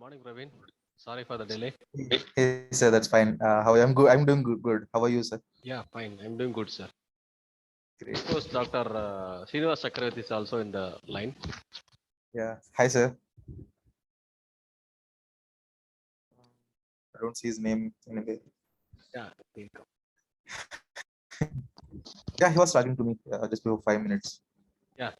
morning, Praveen. Sorry for the delay. Hey, sir, that's fine. How I'm good. I'm doing good. Good. How are you, sir? Yeah, fine. I'm doing good, sir. Great. Of course, Dr. Srinivas Chakravarti is also in the line. Yeah. Hi, sir. I don't see his name anyway. Yeah, he'll come. Yeah, he was talking to me just before 5 minutes. Yeah.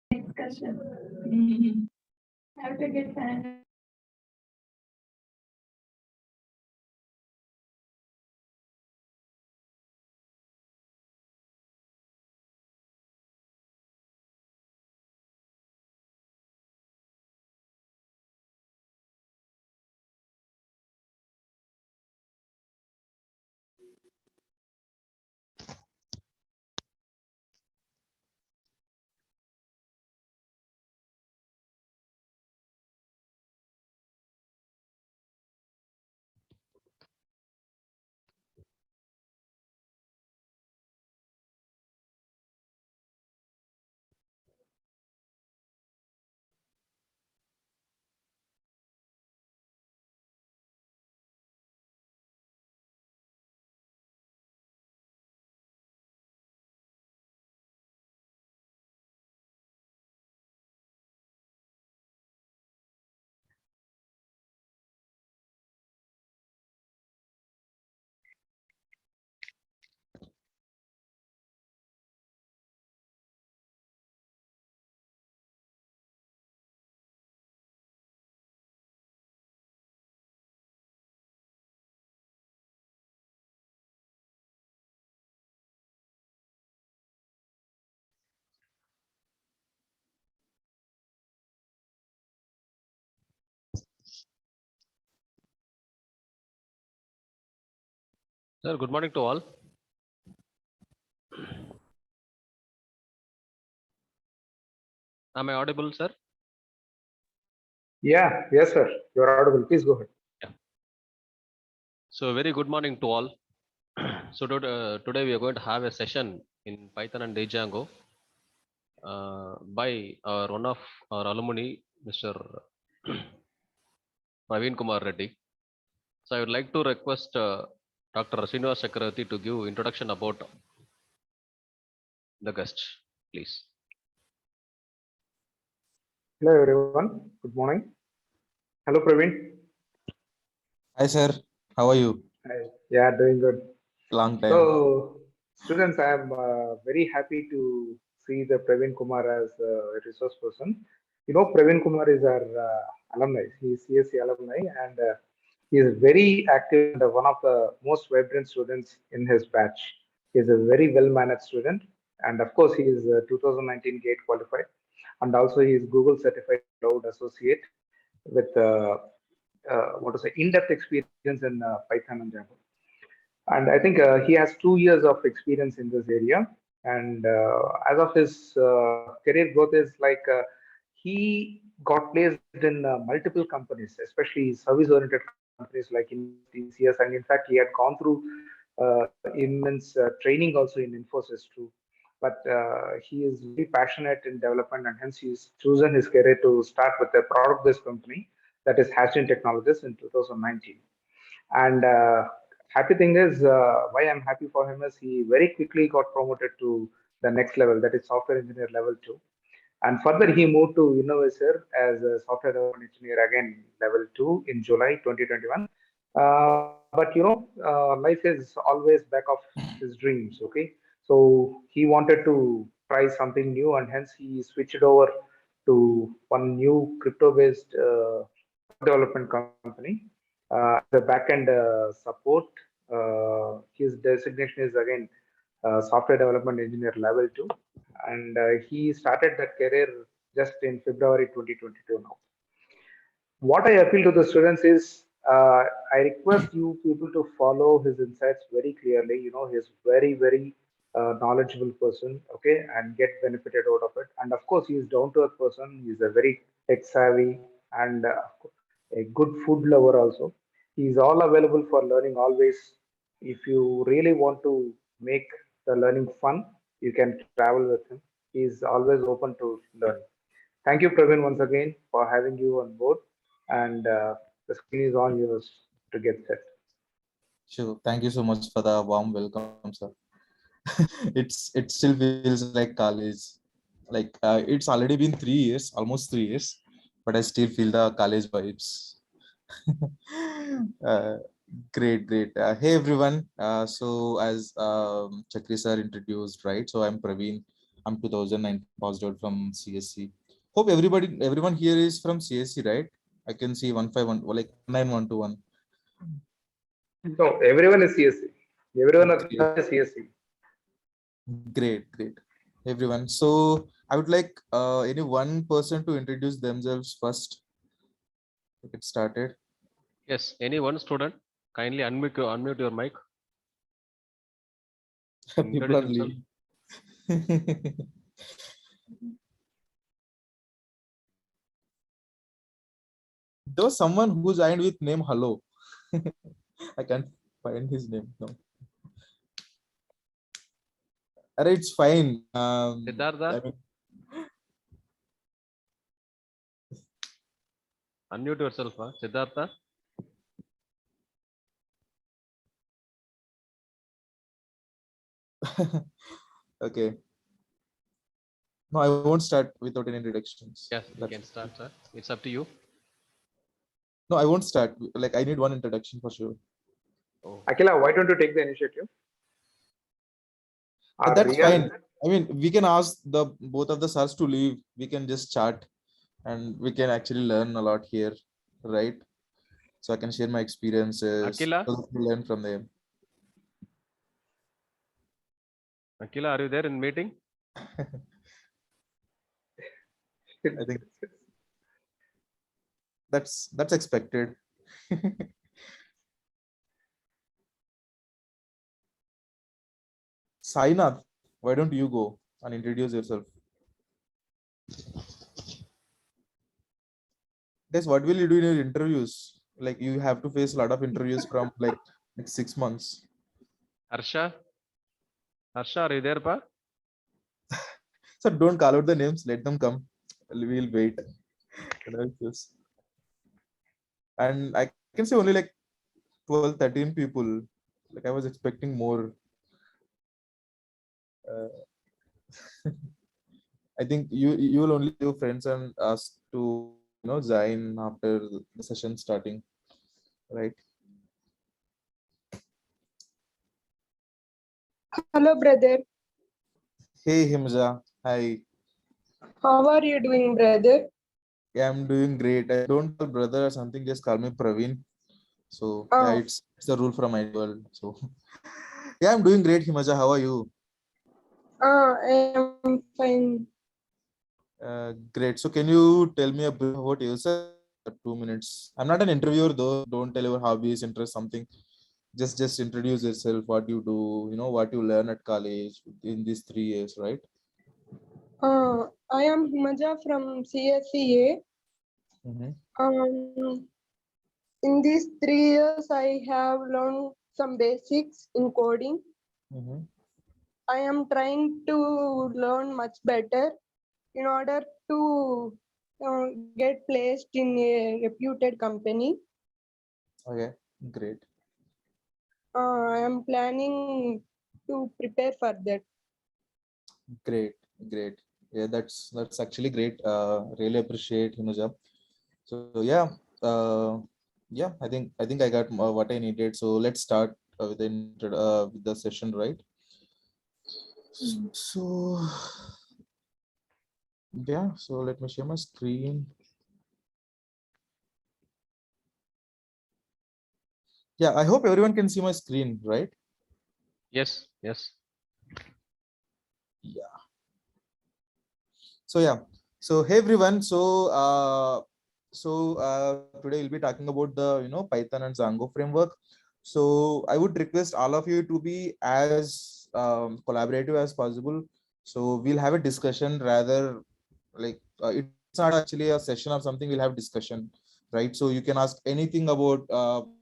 Discussion. Have to get time. Sir, good morning to all. Am I audible, sir? Yes, sir. You're audible. Please go ahead. Yeah. So, very good morning to all. So, today we are going to have a session in Python and Django by one of our alumni, Mr. Praveen Kumar Reddy. So, I would like to request Dr. Srinivas Chakravarti to give introduction about the guest, please. Hello, everyone. Good morning. Hello, Praveen. Hi, sir. How are you? Yeah, doing good. Long time. So, students, I am very happy to see the Praveen Kumar as a resource person. You know, Praveen Kumar is our alumni. He is CSC alumni, and he is very active and one of the most vibrant students in his batch. He is a very well-managed student, and of course, he is 2019 GATE qualified, and also he is Google certified cloud associate with what to say in-depth experience in Python and Java. And I think he has 2 years of experience in this area. And as of his career growth is like he got placed in multiple companies, especially service-oriented companies companies like TCS, and in fact, he had gone through immense training also in Infosys too. But he is very passionate in development, and hence he's chosen his career to start with a product-based company, that is Hastin Technologies, in 2019. And happy thing is, why I'm happy for him is he very quickly got promoted to the next level, that is software engineer level 2. And further, he moved to Innovaser as a software development engineer, again level 2, in July 2021. But life is always back of his dreams. Okay, so he wanted to try something new, and hence he switched over to one new crypto-based development company as a backend support. His designation is again software development engineer level 2, and he started that career just in February 2022 now. What I appeal to the students is, I request you people to follow his insights very clearly. He's very knowledgeable person, okay, and get benefited out of it. And of course, he is down to earth person. He's a very tech savvy and a good food lover also. He's all available for learning always. If you really want to make the learning fun, you can travel with him. He's always open to learn. Thank you, Praveen, once again for having you on board. And the screen is on yours to get set. Sure. Thank you so much for the warm welcome, sir. It still feels like college. Like it's already been 3 years, almost 3 years, but I still feel the college vibes. uh, great. Hey everyone. So as Chakri sir introduced, right? So I'm Praveen. I'm 2019 passed out from CSC. Hope everyone here is from CSC, right? I can see 151, like 9121. No, everyone is CSC. Everyone at Great, is CSC. great, everyone. So I would like any one person to introduce themselves first to get started. Yes, any one student, kindly unmute your mic and People introduce are himself. leaving. There was someone who joined with name Hello. I can't find his name. No. Alright, it's fine. Siddhartha, unmute yourself, Siddhartha. Okay. No, I won't start without any introductions. Yes, you can start, sir. It's up to you. No, I won't start. Like I need one introduction for sure. Oh, Akila, why don't you take the initiative? That's Rian, fine. I mean, we can ask the both of the sirs to leave. We can just chat, and we can actually learn a lot here, right? So I can share my experiences. Akila, So we learn from them. Akila, are you there in meeting? I think that's expected. Sainath, why don't you go and introduce yourself? Guys, what will you do in your interviews? Like you have to face a lot of interviews from like 6 months. Harsha, are you there, pa? So don't call out the names, let them come. We'll wait. It's just- And I can say only like 12, 13 people. Like I was expecting more. Uh, I think you will only do friends and ask to join after the session starting, right? Hello, brother. Hey Himja, hi. How are you doing, brother? Yeah, I'm doing great. I don't call brother or something, just call me Praveen. So yeah, Oh, it's the rule from my world. So yeah, I'm doing great, Himaja. How are you? I am fine. Great. So can you tell me a brief about yourself? 2 minutes. I'm not an interviewer though. Don't tell your hobbies, interest, something. Just introduce yourself, what you do, what you learn at college in these 3 years, right? I am Himaja from CSCA. Mm-hmm. Um, in these 3 years, I have learned some basics in coding. Mhm. I am trying to learn much better in order to get placed in a reputed company. Okay, great. I am planning to prepare for that. Great, great. Yeah, that's actually great. Really appreciate Himaja. So yeah, yeah. I think I got what I needed. So let's start with the session, right? So yeah. So let me share my screen. Yeah, I hope everyone can see my screen, right? Yes, yes. Yeah. So yeah. So hey everyone. Today we'll be talking about the Python and Django framework. So I would request all of you to be as collaborative as possible. So we'll have a discussion rather like it's not actually a session of something. We'll have discussion, right? So you can ask anything about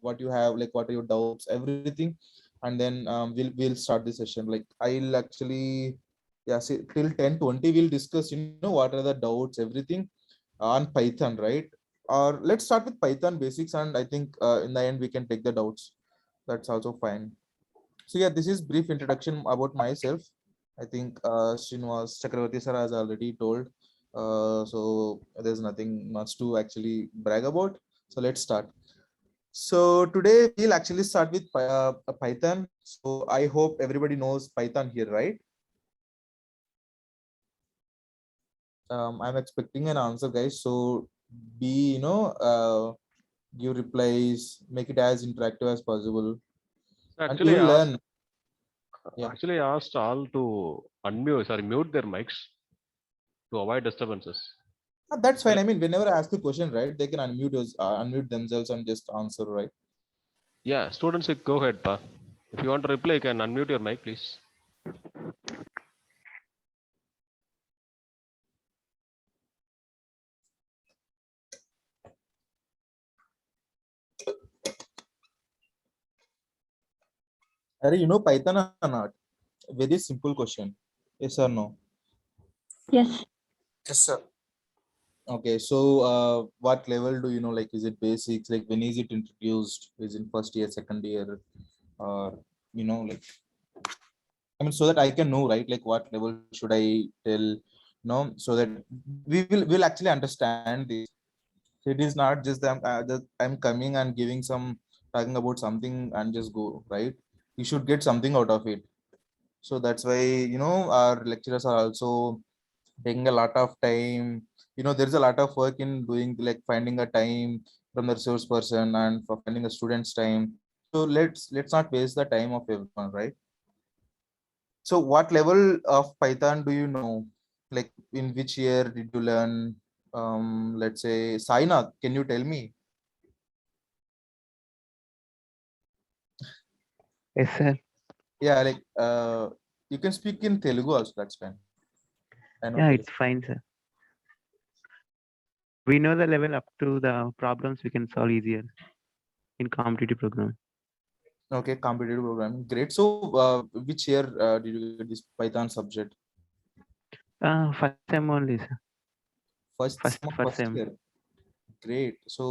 what you have, like what are your doubts, everything, and then we'll start the session. Like I'll actually yeah, see, till 10:20 we'll discuss what are the doubts, everything on Python, right? Or let's start with Python basics, and I think in the end we can take the doubts. That's also fine. So yeah, this is brief introduction about myself. I think Srinivas Chakravarti sir has already told. So there's nothing much to actually brag about. So let's start. So today we'll actually start with Python. So I hope everybody knows Python here, right? I'm expecting an answer, guys. So be give replies, make it as interactive as possible, and Actually, you'll asked learn. Yeah. actually asked all to unmute or mute their mics to avoid disturbances. That's So fine. I mean, whenever I ask a question, right, they can unmute themselves and just answer, right? yeah, students, you go ahead, pa. If you want to reply, you can unmute your mic, please. Python or not? Very simple question. Yes or no? Yes. Yes, sir. Okay, so what level do you know? Like, is it basics? Like, when is it introduced? Is it first year, second year, or like I mean, so that I can know, right? Like, what level should I tell? So that we'll actually understand this. So it is not just I'm coming and giving some talking about something and just go, right? You should get something out of it. So that's why our lecturers are also taking a lot of time. There's a lot of work in doing like finding a time from the resource person and for finding a student's time. So let's not waste the time of everyone, right? So what level of Python do you know? Like in which year did you learn? Let's say Sainath, can you tell me? Yes, sir. Yeah, like you can speak in Telugu also, that's fine. I know Yeah, Telugu. it's fine, sir. We know the level up to the problems we can solve easier in competitive program. Okay, competitive programming. Great. So which year did you get this Python subject? First sem only, sir. First First sem. year. Great. So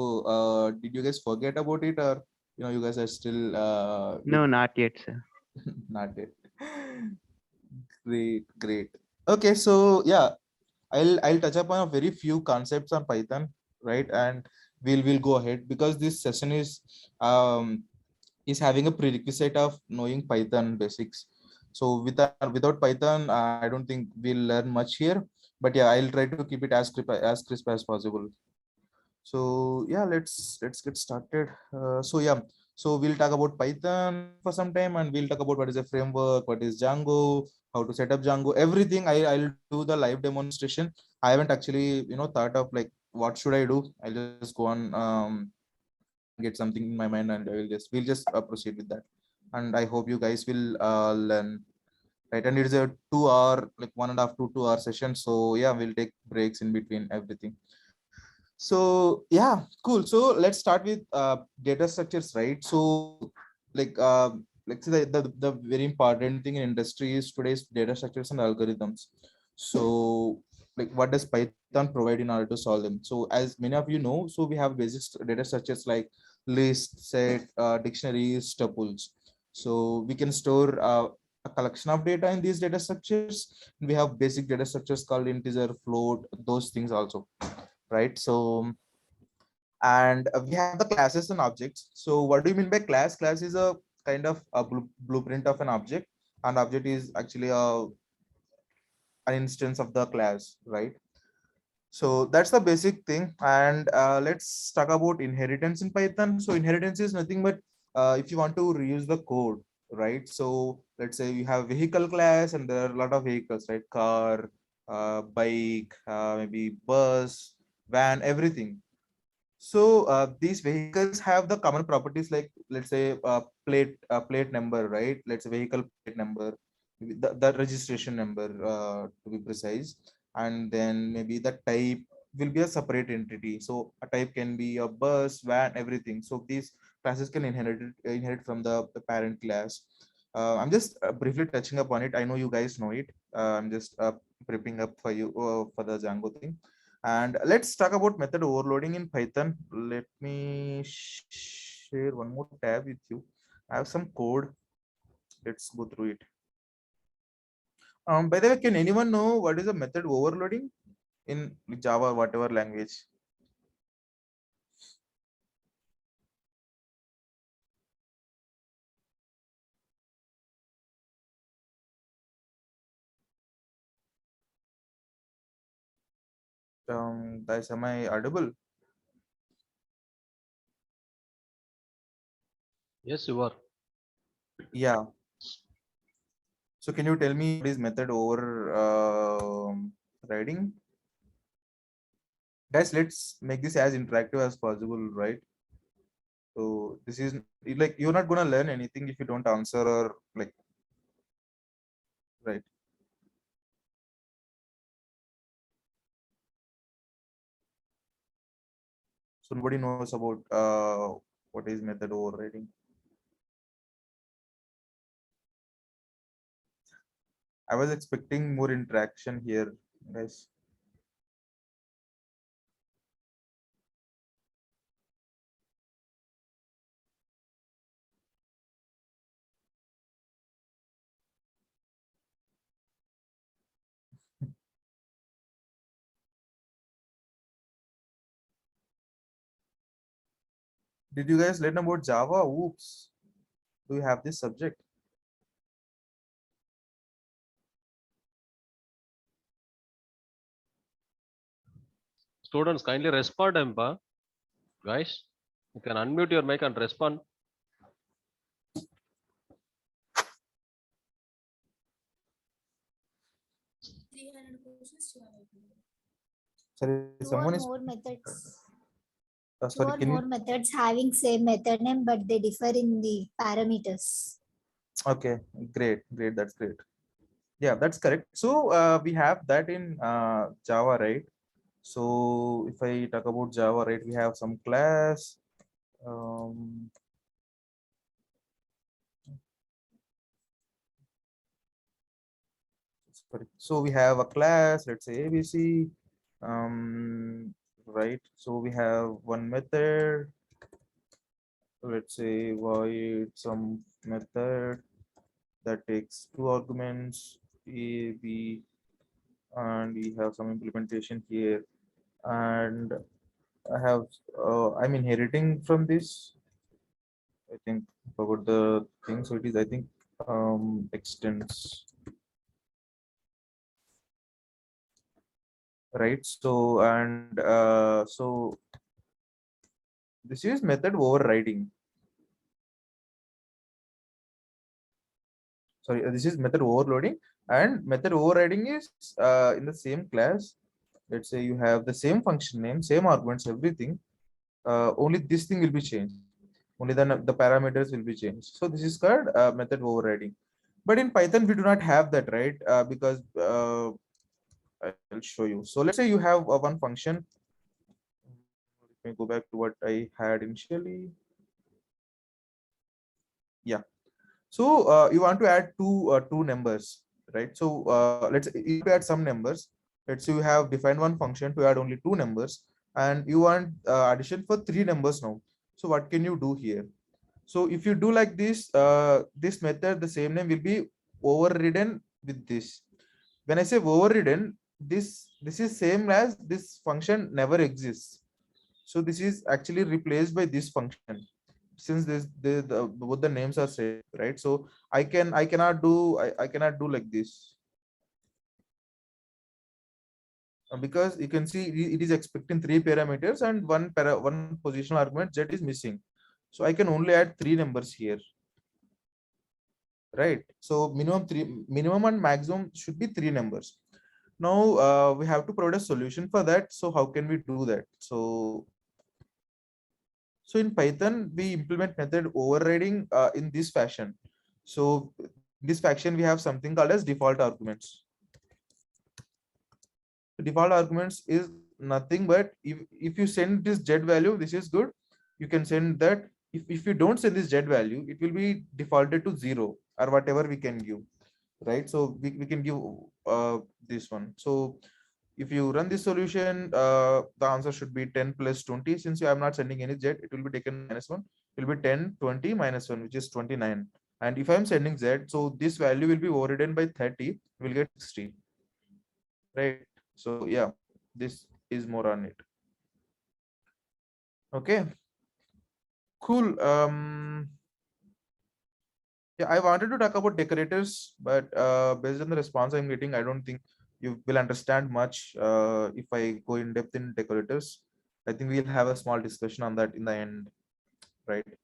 did you guys forget about it, or you guys are still with No, not yet, sir. not yet? Great, great. Okay, so yeah, I'll touch upon a very few concepts on Python, right? And we'll go ahead because this session is having a prerequisite of knowing Python basics. So without Python, I don't think we'll learn much here. But yeah, I'll try to keep it as crisp as possible. So yeah, let's get started. So yeah, so we'll talk about Python for some time, and we'll talk about what is a framework, what is Django, how to set up Django, everything. I'll do the live demonstration. I haven't actually thought of like what should I do. I'll just go on and get something in my mind, and we'll just proceed with that. And I hope you guys will learn, right? And it's a 2 hour, like 1.5 to 2 hour session. So yeah, we'll take breaks in between everything. So yeah, cool. So let's start with data structures, right? So like let's say the very important thing in industry is today's data structures and algorithms. So like what does Python provide in order to solve them? So as many of you know, so we have basic data structures like list, set, dictionaries, tuples. So we can store a collection of data in these data structures. We have basic data structures called integer, float, those things also, right? So and we have the classes and objects. So what do you mean by class? Class is a kind of a blueprint of an object. An object is actually an instance of the class, right? So that's the basic thing. And let's talk about inheritance in Python. So inheritance is nothing but if you want to reuse the code, right? So let's say you have vehicle class and there are a lot of vehicles, right? Car, bike, maybe bus, van, everything. So these vehicles have the common properties like, let's say, plate number, right? Let's say vehicle plate number, maybe the registration number to be precise, and then maybe the type will be a separate entity. So a type can be a bus, van, everything. So these classes can inherit from the parent class. I'm just briefly touching upon it. I know you guys know it. I'm just prepping up for you for the Django thing. And let's talk about method overloading in Python. Let me share one more tab with you. I have some code. Let's go through it. By the way, can anyone know what is a method overloading in Java, whatever language? Guys, am I audible? Yes, you are. Yeah. So can you tell me what is method over riding? Guys, let's make this as interactive as possible, right? So this is like you're not gonna learn anything if you don't answer or like, right? So nobody knows about what is method overriding. I was expecting more interaction here, guys. Did you guys learn about Java? Oops. Do you have this subject? Students, kindly respond, Empa. Guys, you can unmute your mic and respond. Sorry, Two someone or is. more methods. Two Sorry, or can more you? methods having same method name, but they differ in the parameters. Okay, great, great. That's great. Yeah, that's correct. So we have that in Java, right? So if I talk about Java, right, we have some class. Um, Sorry. So we have a class, let's say ABC. Right. So we have one method. Let's say void some method that takes two arguments, A, B, and we have some implementation here. And I have, I'm inheriting from this. I think about the thing. So it is, I think, extends. Right. So, and so this is method overriding. Sorry, this is method overloading, and method overriding is in the same class. Let's say you have the same function name, same arguments, everything. Only this thing will be changed. Only then the parameters will be changed. So this is called method overriding. But in Python, we do not have that, right? Because I'll show you. So let's say you have one function Let me go back to what I had initially. Yeah. So you want to add two numbers, right? So let's say you want to add some numbers. Let's say you have defined one function to add only two numbers, and you want addition for three numbers now. So what can you do here? So if you do like this, this method, the same name will be overridden with this. When I say overridden, this is same as this function never exists. So this is actually replaced by this function, since both the names are same, right? So I cannot do like this, because you can see it is expecting three parameters and one positional argument z is missing. So I can only add three numbers here, right? So minimum and maximum should be three numbers. Now we have to provide a solution for that. So how can we do that? So in Python, we implement method overriding in this fashion. So in this fashion, we have something called as default arguments. The default arguments is nothing but if you send this z value, this is good. You can send that. If you don't send this z value, it will be defaulted to 0 or whatever we can give, right? So we can give this one. So if you run this solution, the answer should be 10 plus 20. Since you are not sending any z, it will be taken -1. It will be 10, 20, -1, which is 29. And if I'm sending z, so this value will be overridden by 30, we'll get 60. Right. So yeah, this is more on it. Okay. Cool. Yeah, I wanted to talk about decorators, but based on the response I'm getting, I don't think you will understand much if I go in depth in decorators. I think we'll have a small discussion on that in the end, right?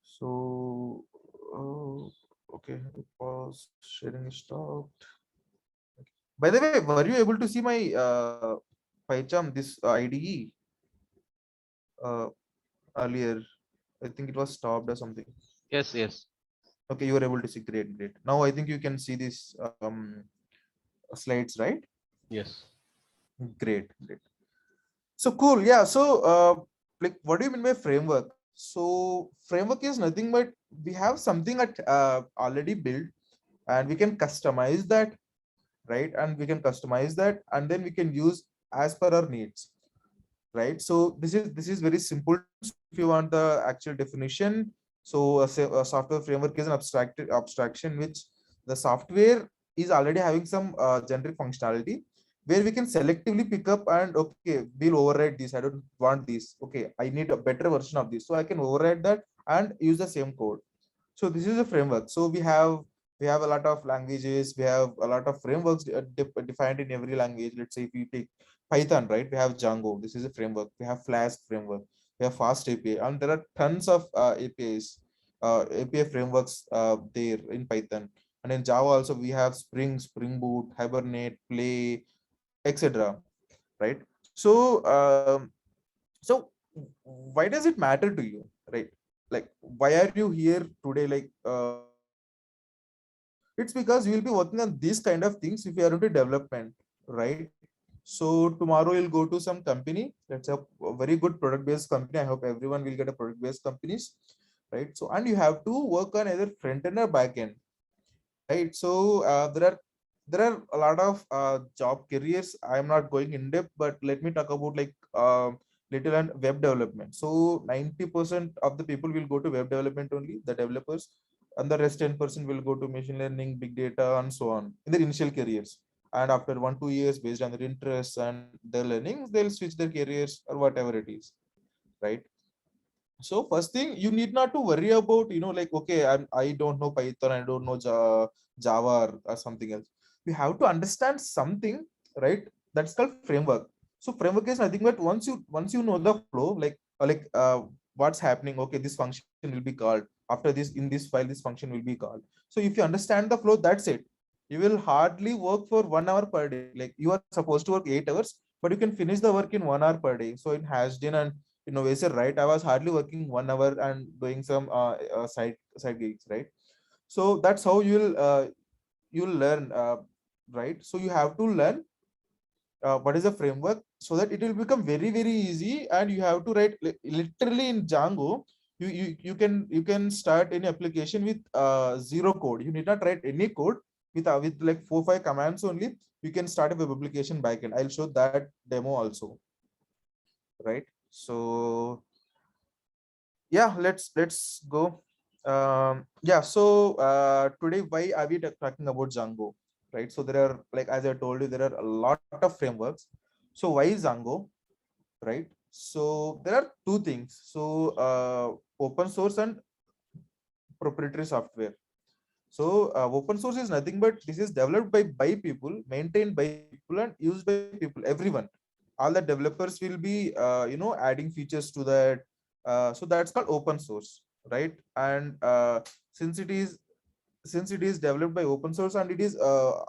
So, okay, pause, sharing stopped. By the way, were you able to see my PyCharm, this IDE uh, earlier? I think it was stopped or something. Yes, yes. Okay, you were able to see. Great, great. Now I think you can see these slides, right? Yes. Great, great. So cool. Yeah. So like, what do you mean by framework? So framework is nothing but we have something already built, and we can customize that, right? And we can customize that, and then we can use as per our needs, right? So this is very simple. So if you want the actual definition, so a software framework is an abstraction which the software is already having some generic functionality, where we can selectively pick up and okay, we'll override this. I don't want this. Okay, I need a better version of this, so I can override that and use the same code. So this is a framework. So we have a lot of languages, we have a lot of frameworks defined in every language. Let's say if you take Python, right? We have Django. This is a framework. We have Flask framework. We have Fast API, and there are tons of APIs, API frameworks there in Python. And in Java also we have Spring, Spring Boot, Hibernate, Play, etc. Right? So so why does it matter to you, right? Like, why are you here today? Like, it's because you will be working on these kind of things if you are into development, right? So tomorrow you'll go to some company. That's a very good product based company. I hope everyone will get a product based companies, right? So, and you have to work on either front end or back end, right? So there are a lot of job careers. I'm not going in depth, but let me talk about like little and web development. So 90% of the people will go to web development only, the developers, and the rest 10% will go to machine learning, big data, and so on in their initial careers. And after 1-2 years, based on their interests and their learnings, they'll switch their careers or whatever it is, right? So first thing, you need not to worry about, like, okay, I don't know Python, I don't know Java or something else. You have to understand something, right? That's called framework. So framework is nothing but once you know the flow, what's happening. Okay, this function will be called after this. In this file, this function will be called. So if you understand the flow, that's it. You will hardly work for 1 hour per day. Like, you are supposed to work 8 hours, but you can finish the work in 1 hour per day. So in Hasdin and Innovator, right? I was hardly working 1 hour and doing some side gigs, right? So that's how you'll learn, right? So you have to learn what is the framework. so that it will become very, very easy. And you have to write literally in Django. You can start any application with zero code. You need not write any code. With like 4 5 commands only, you can start a web application backend. I'll show that demo also, right? So yeah, let's go. Yeah, so today, why are we talking about Django, right? So there are, like as I told you, there are a lot of frameworks. So why Django, right? So there are two things. So open source and proprietary software. So open source is nothing but this is developed by people, maintained by people, and used by people, everyone. All the developers will be adding features to that. So that's called open source, right? And since it is developed by open source and it is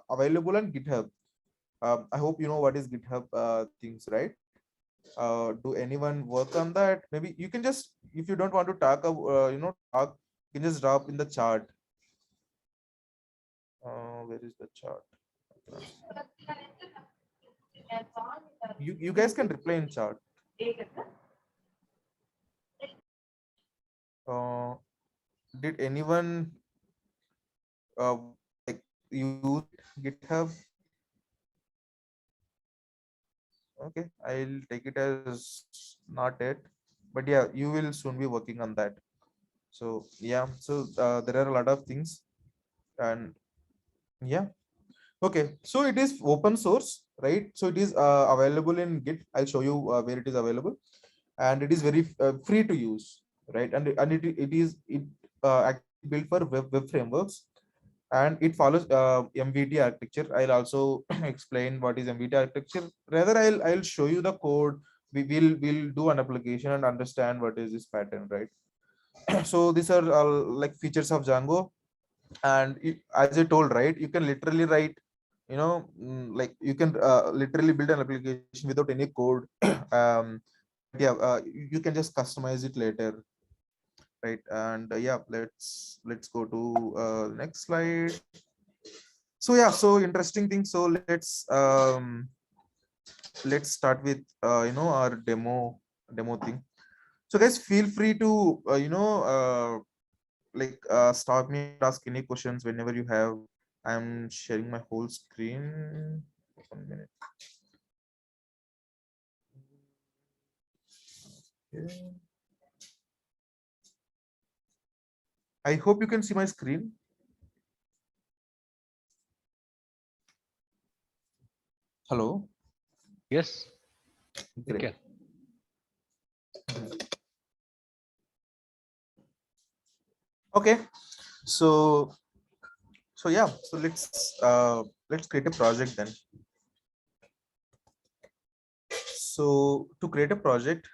available on GitHub. I hope you know what is GitHub things, right? Do anyone work on that? Maybe you can just, if you don't want to talk, you can just drop in the chart. Where is the chart? You guys can reply in chat. Uh, did anyone like use GitHub? Okay, I'll take it as not yet, but yeah, you will soon be working on that. So yeah, so there are a lot of things, and yeah. Okay, so it is open source, right? So it is available in Git. I'll show you where it is available, and it is very free to use, right? And it is actually built for web frameworks, and it follows MVT architecture. I'll also explain what is MVT architecture. Rather, I'll show you the code. We'll do an application and understand what is this pattern, right? So these are like features of Django, and as I told, right, you can literally write, like you can literally build an application without any code. um, but yeah, you can just customize it later, right? And yeah, let's go to next slide. So yeah, so interesting thing. So let's start with our demo thing. So guys, feel free to stop me and ask any questions whenever you have. I'm sharing my whole screen. 1 minute. Okay. I hope you can see my screen. Hello. Yes, we Great. can. Okay. So yeah. So let's create a project then. So to create a project,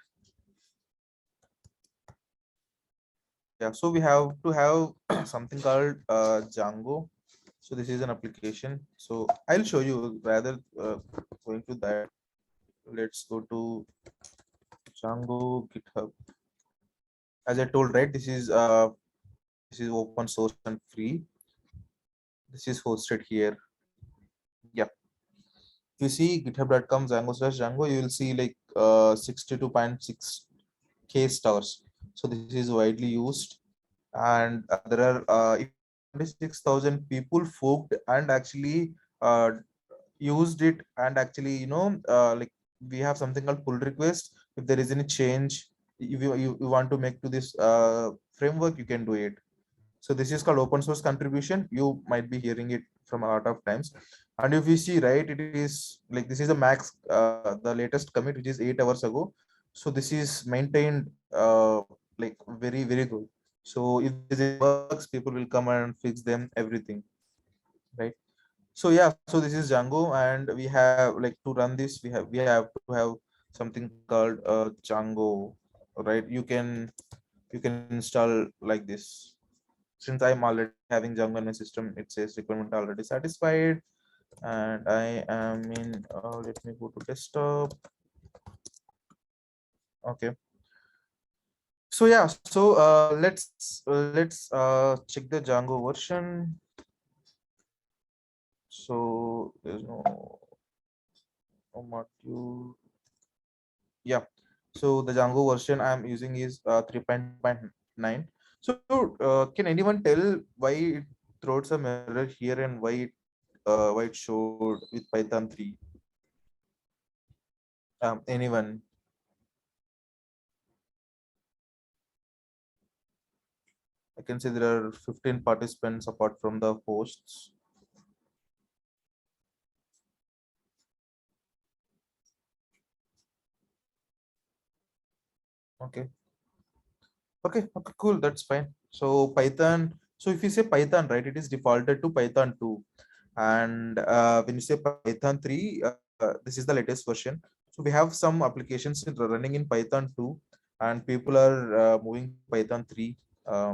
yeah. So we have to have something called Django. So this is an application. So I'll show you rather going to that. Let's go to Django GitHub. As I told, right, this is open source and free. This is hosted here. Yeah. If you see github.com Django/Django, you will see like 62.6K stars. So this is widely used, and there are 26,000 people forked and actually used it, and actually like we have something called pull request. If there is any change, if you want to make to this framework, you can do it. So this is called open source contribution. You might be hearing it from a lot of times. And if you see, right, it is like this is a max, the latest commit, which is 8 hours ago. So this is maintained like very, very good. So if there's any bugs, people will come and fix them, everything, right? So yeah, so this is Django, and we have like to run this, we have to have something called Django, right? You can install like this. Since I'm already having Django in my system, it says requirement already satisfied, and I am in. Let me go to desktop. Okay. So yeah, so let's check the Django version. So there's no module. Yeah. So the Django version I'm using is 3.9. So can anyone tell why it throws some error here and why it showed with Python 3? Anyone? I can see there are 15 participants apart from the hosts. Okay. Okay, cool. That's fine. So Python. So if you say Python, right, it is defaulted to Python 2. And when you say Python 3, this is the latest version. So we have some applications running in Python 2, and people are moving to Python 3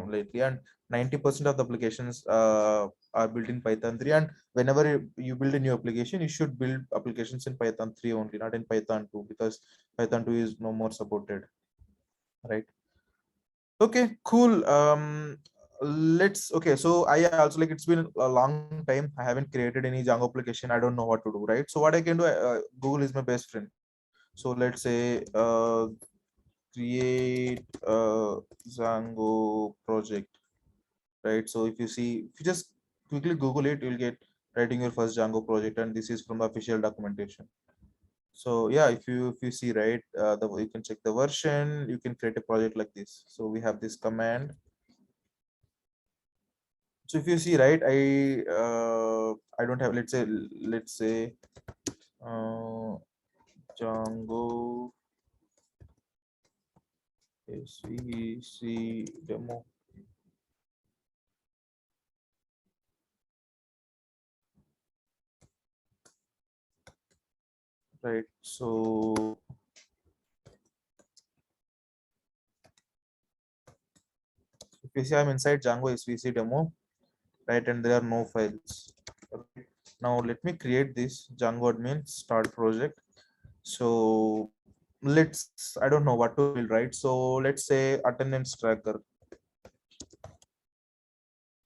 lately. And 90% of the applications are built in Python 3. And whenever you build a new application, you should build applications in Python 3 only, not in Python 2, because Python 2 is no more supported, right? Okay, cool. Okay. So I also, like, it's been a long time. I haven't created any Django application. I don't know what to do, right? So what I can do, Google is my best friend. So let's say create a Django project, right? So if you just quickly Google it, you'll get writing your first Django project, and this is from the official documentation. So yeah, if you see, right, you can check the version. You can create a project like this. So we have this command. So if you see, right, I don't have, let's say uh, Django SVC demo, right? So if you see, I'm inside Django SVC demo, right, and there are no files. Right. Now let me create this Django admin start project. So I don't know what to build, right? So let's say attendance tracker.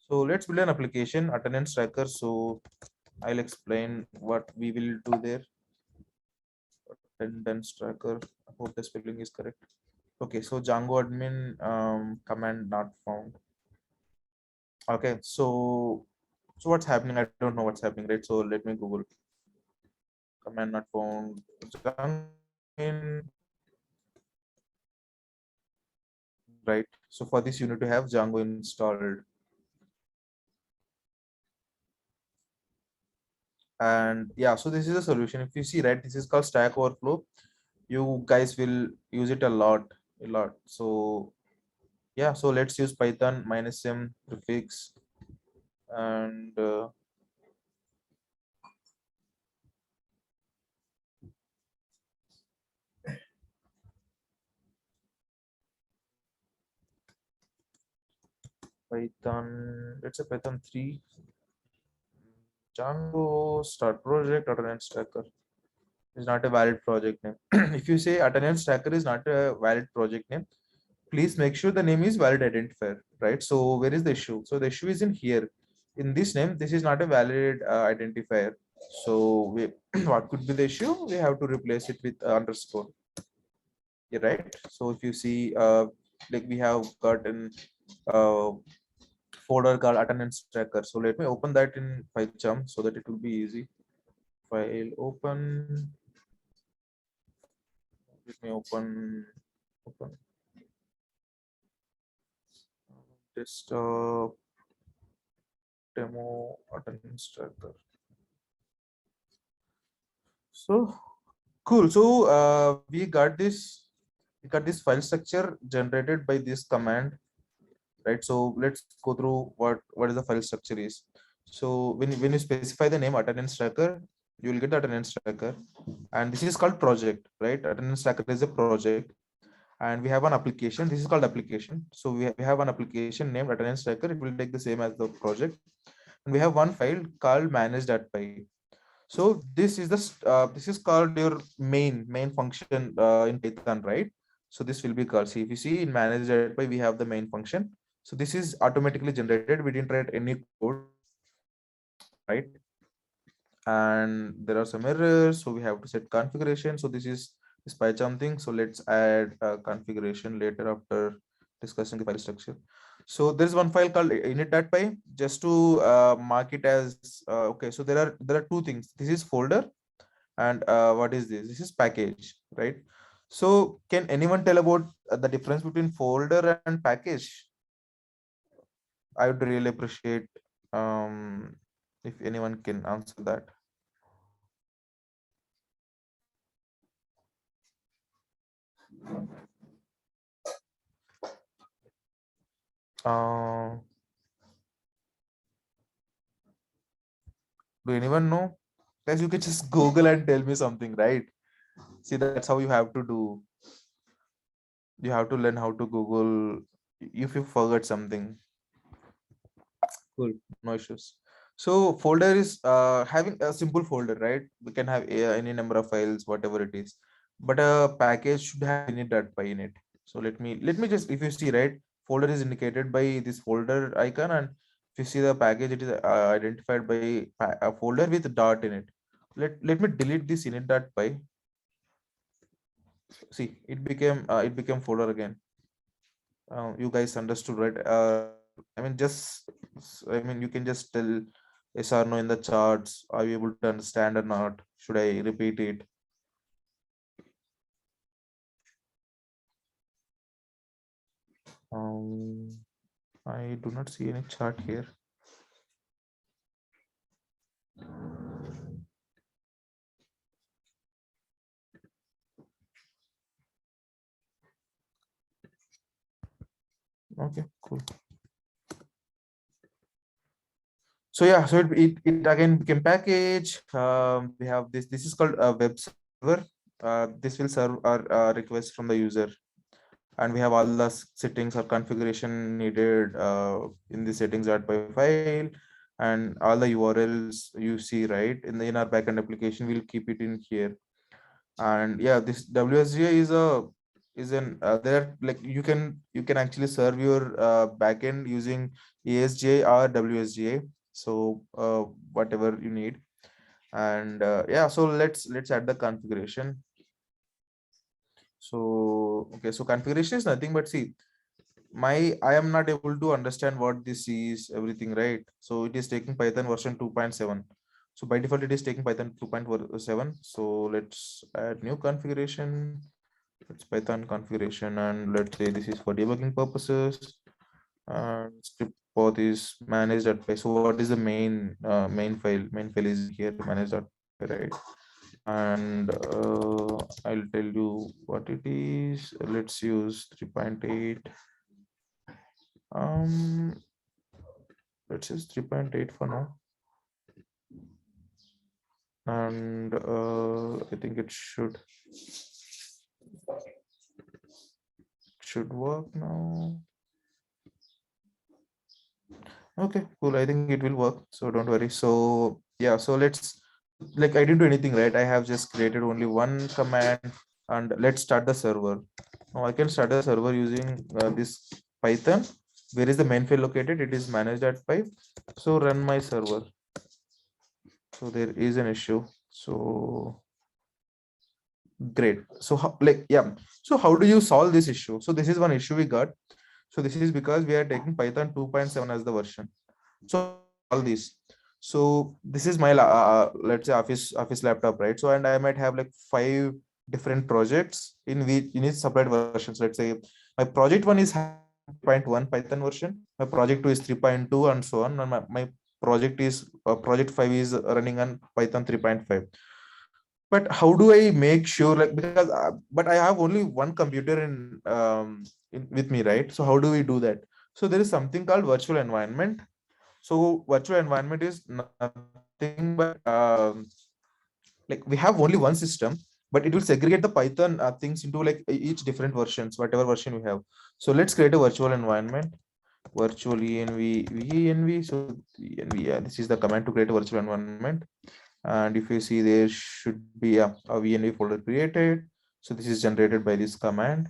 So let's build an application attendance tracker. So I'll explain what we will do there. Attendance tracker. I hope the spelling is correct. Okay, so Django admin command not found. Okay, so what's happening? I don't know what's happening, right? So let me Google command not found. Django admin, right? So for this, you need to have Django installed. And yeah, so this is a solution. If you see, right, this is called Stack Overflow. You guys will use it a lot. So yeah, so let's use Python -m prefix and Python. Let's say Python 3 Django start project attendance tracker is not a valid project name. If you say attendance tracker is not a valid project name, please make sure the name is valid identifier, right? So where is the issue? So the issue is in here. In this name, this is not a valid identifier. So what could be the issue? We have to replace it with underscore. Yeah, right. So if you see, like, we have got an uh, folder called attendance tracker. So let me open that in PyCharm so that it will be easy. File open. Let me open desktop demo attendance tracker. So cool. So we got this file structure generated by this command, right? So let's go through what is the file structure is. So when you specify the name attendance tracker, you will get the attendance tracker, and this is called project, right? Attendance tracker is a project, and we have an application. This is called application. So we have an application named attendance tracker. It will take the same as the project, and we have one file called manage.py. So this is called your main function in Python, right? So this will be called. See, if you see in manage.py, we have the main function. So this is automatically generated. We didn't write any code, right? And there are some errors, so we have to set configuration. So this is this PyCharm thing. So let's add a configuration later after discussing the file structure. So there's one file called init.py, just to mark it as okay. So there are two things. This is folder, and what is this? This is package, right? So can anyone tell about the difference between folder and package? I would really appreciate if anyone can answer that. Uh, do anyone know? Guys, you can just Google and tell me something, right? See, that's how you have to do. You have to learn how to Google if you forget something. Cool, no issues. So folder is having a simple folder, right? We can have any number of files, whatever it is. But a package should have init.py in it. So let me just, if you see, right, folder is indicated by this folder icon, and if you see the package, it is identified by a folder with dot in it. Let me delete this init.py. See, it became folder again. You guys understood, right? You can just tell yes or no in the charts. Are you able to understand or not? Should I repeat it? um I do not see any chart here. Okay, cool. So yeah, so it again became package. We have this is called a web server. This will serve our request from the user, and we have all the settings or configuration needed in the settings.py file, and all the URLs you see, right, in our backend application. We'll keep it in here. And yeah, this WSGA is an there are, like, you can actually serve your backend using ESJ or WSGA. So whatever you need. And yeah, so let's add the configuration. So okay, so configuration is nothing but, see, I am not able to understand what this is, everything, right? So it is taking Python version 2.7. So by default it is taking Python 2.7. So let's add new configuration. It's Python configuration, and let's say this is for debugging purposes. And script path is manage.py. So what is the main file? Main file is here, manage.py, right? And I'll tell you what it is. Let's use 3.8. Let's use 3.8 for now. And I think it should work now. Okay, cool. I think it will work, so don't worry. So yeah, so let's, like, I didn't do anything, right? I have just created only one command, and let's start the server. Now I can start the server using this Python. Where is the main file located? It is manage.py. So run my server. So there is an issue. So great. So how, like, yeah, so how do you solve this issue? So this is one issue we got. So this is because we are taking Python 2.7 as the version. So how do you solve this? So this is my let's say office laptop, right? So, and I might have like 5 different projects in each separate versions. Let's say my project 1 is 3.1 Python version, my project 2 is 3.2, and so on. And my project 5 is running on Python 3.5. But how do I make sure, like, because but I have only one computer with me, right? So how do we do that? So there is something called virtual environment. So virtual environment is nothing but like, we have only one system, but it will segregate the Python things into like each different versions, whatever version we have. So let's create a virtual environment. Virtual env. So env, yeah, this is the command to create a virtual environment. And if you see, there should be a VNV folder created. So this is generated by this command,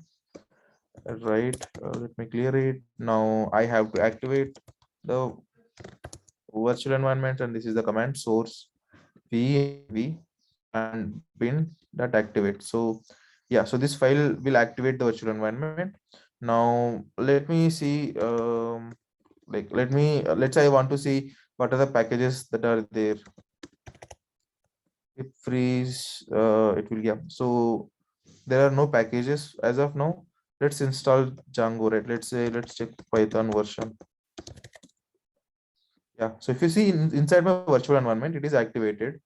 right? Let me clear it. Now I have to activate the virtual environment, and this is the command source VNV and bin that activate. So Yeah, so this file will activate the virtual environment. Now let me see, let's say I want to see what are the packages that are there. If freeze, it will, yeah. So there are no packages as of now. Let's install Django, right? Let's say, let's check Python version. Yeah, so if you see inside my virtual environment, it is activated.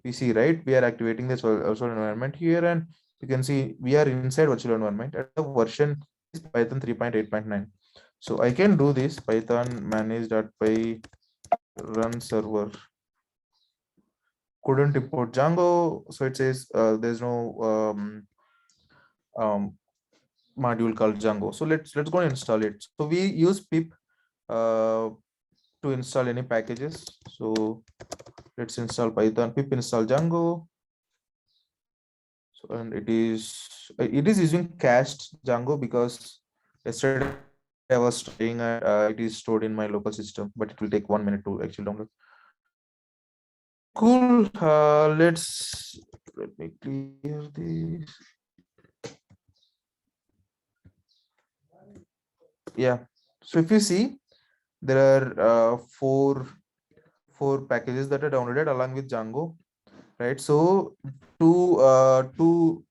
We see, right? We are activating this virtual environment here, and you can see we are inside virtual environment, and the version is Python 3.8.9. So I can do this Python manage.py run server. Couldn't import Django, so it says there's no um, module called Django. So let's go and install it. So we use pip uh, to install any packages. So let's install Python pip install Django. So and it is using cached Django because yesterday I was trying and it is stored in my local system, but it will take 1 minute to actually download. Cool. Let me clear this. Yeah. So if you see, there are four packages that are downloaded along with Django, right? So to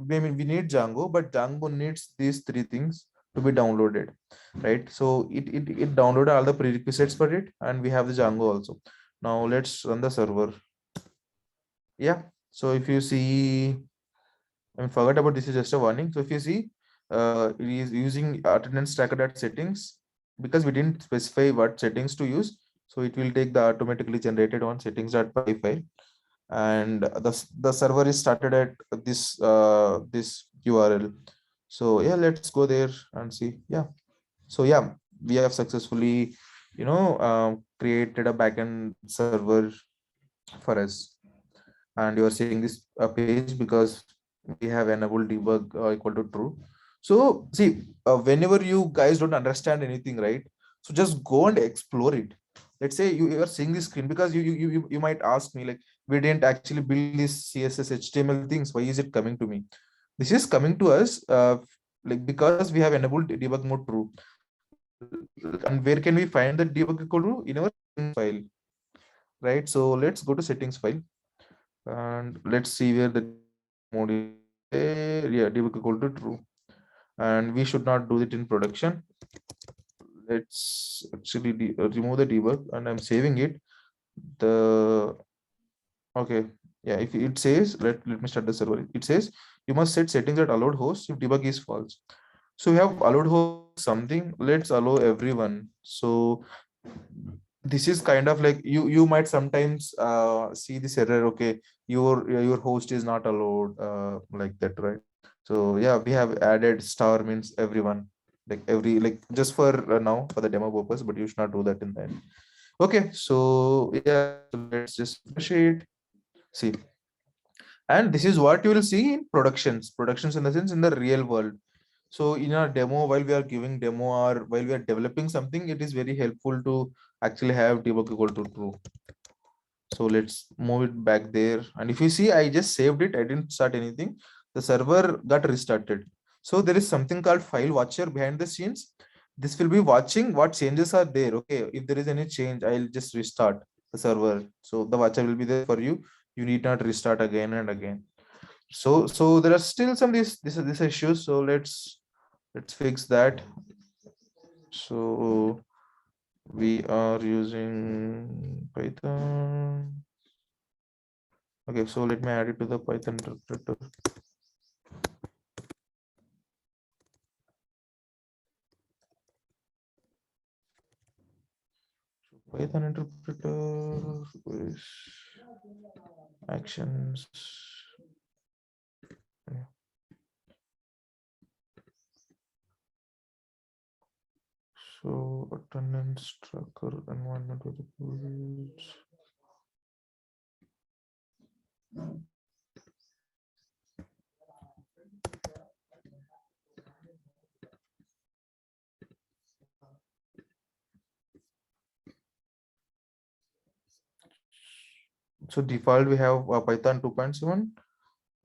we need Django, but Django needs these three things to be downloaded, right? So it downloaded all the prerequisites for it, and we have the Django also. Now let's run the server. Yeah. So if you see, I forgot about this is just a warning. So if you see, it is using attendance tracker.settings because we didn't specify what settings to use. So it will take the automatically generated on settings.py file, and the server is started at this URL. So yeah, let's go there and see. Yeah. So yeah, we have successfully, created a backend server for us, and you are seeing this page because we have enabled debug equal to true. So see, whenever you guys don't understand anything, right, so just go and explore it. Let's say you are seeing this screen because you might ask me like, we didn't actually build this CSS HTML things, why is it coming to me? This is coming to us like because we have enabled debug mode true. And where can we find the debug equal to? In our settings file, right? So let's go to settings file and let's see where the mode is there. Yeah, debug equal to true, and we should not do it in production. Let's actually remove the debug, and I'm saving it. The Okay, yeah, if it says, let me start the server. It says you must set settings at allowed host if debug is false. So we have allowed host something, let's allow everyone. So this is kind of like you might sometimes see this error. Okay, your host is not allowed, like that, right? So yeah, we have added star means everyone, like every, like just for now for the demo purpose, but you should not do that in the end. Okay, so yeah, so let's just refresh it. See, and this is what you will see in productions in the sense in the real world. So in our demo, while we are giving demo or while we are developing something, it is very helpful to actually have debug equal to true. So let's move it back there. And if you see, I just saved it. I didn't start anything. The server got restarted. So there is something called file watcher behind the scenes. This will be watching what changes are there. Okay, if there is any change, I'll just restart the server. So the watcher will be there for you. You need not restart again and again. So there are still some this issues. So let's fix that. So we are using Python. Okay, so let me add it to the Python interpreter. Python interpreter is actions. Yeah. So attendance tracker environment variables. So default we have Python 2.7,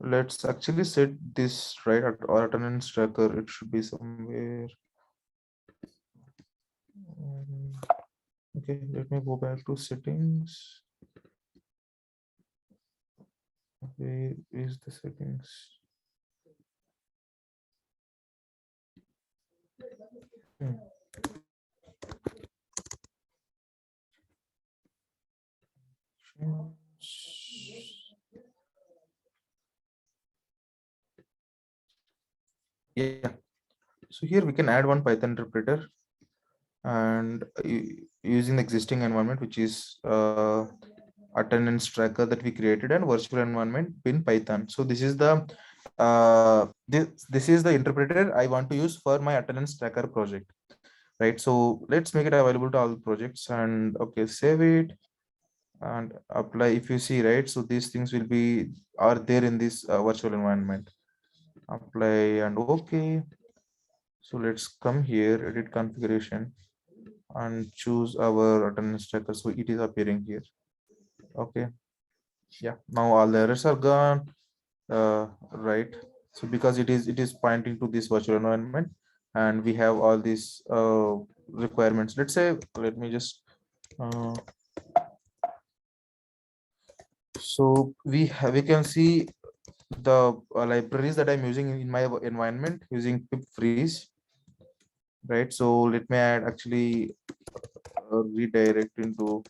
Let's actually set this right at our attendance tracker. It should be somewhere. um, Okay, let me go back to settings. Where is the settings? Hmm. Yeah. So here we can add one Python interpreter and using the existing environment, which is attendance tracker that we created and virtual environment in Python. So this is the this is the interpreter I want to use for my attendance tracker project, right? So let's make it available to all projects and okay, save it and apply. If you see, right, so these things will be are there in this virtual environment. Apply and okay. So let's come here, edit configuration and choose our attendance tracker. So it is appearing here. Okay. Yeah. Now all the errors are gone. Right. So because it is pointing to this virtual environment, and we have all these requirements. Let's say, let me just uh, so we can see the libraries that I'm using in my environment using pip freeze, right? So let me add actually redirect into